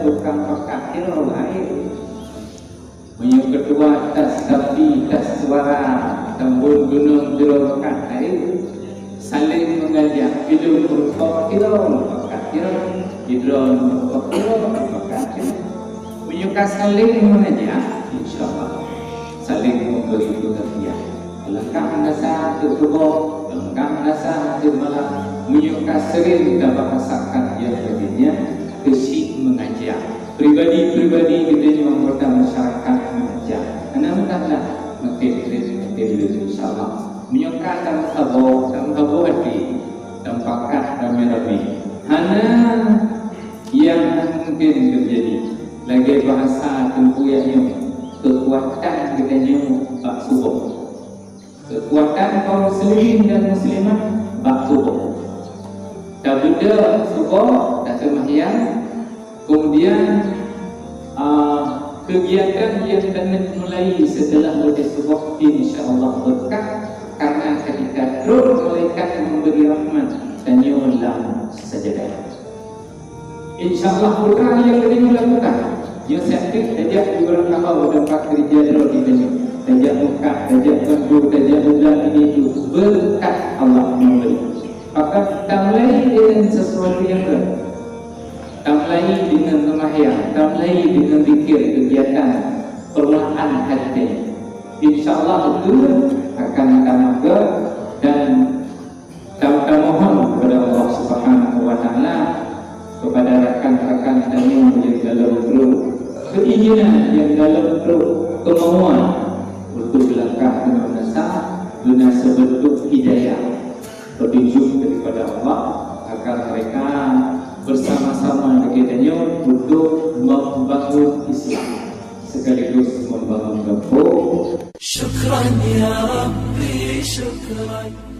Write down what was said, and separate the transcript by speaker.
Speaker 1: tukang pakat kira lain. Yang kedua, tas sapi, tas suara, tambun gunung kira pakat lain. Saling mengajak, hidup berkok kira pakat kira, hidron berkok kira pakat kira. Menyuka saling mengajak, insyaAllah saling memberi pengertian. Lengkap nasa tertubuh, lengkap nasa termalah. Menyuka sering kita bahasakan yang lainnya, kesih mengajak. Pribadi-pribadi kita yang anggota masyarakat mengajak. Enam-enamlah makin insyaAllah. Menyuka dan habo hati, dan pakat rame-rame. Hana yang mungkin terjadi. Lagi bahasa tempuyannya, kekuatan katanya bak subuh. Kekuatan kaum muslimin dan muslimat bak subuh. Dah benda subuh, dah sembahyang. Kemudian kegiatan yang akan mulai setelah benda subuh insya-Allah berkah, karena ketika roh malaikat memberi rahmat dan nyulam sajadah. InsyaAllah berkah yang kita lakukan. Yang sakit, tajak juga kahau tempat kerja roh di dunia. Tajak muka, tajak bambu, tajak budak ini itu berkat Allah memberi. Maka tamlai dengan sesuatu yang baik. Tamlai dengan sembahyang, tamlai dengan zikir, kegiatan permulaan hati. InsyaAllah itu akan tambah dan kita mohon kepada Allah Subhanahu Wa Taala, kepada rakan-rakan kami yang dalam perut keinginan, yang dalam perut kemauan untuk melangkah dengan nasa dengan sebentuk hidayah, petunjuk daripada Allah agar mereka bersama-sama dengannya untuk membangun Islam sekaligus membangun kampung. Syukran ya Rabbi, syukran.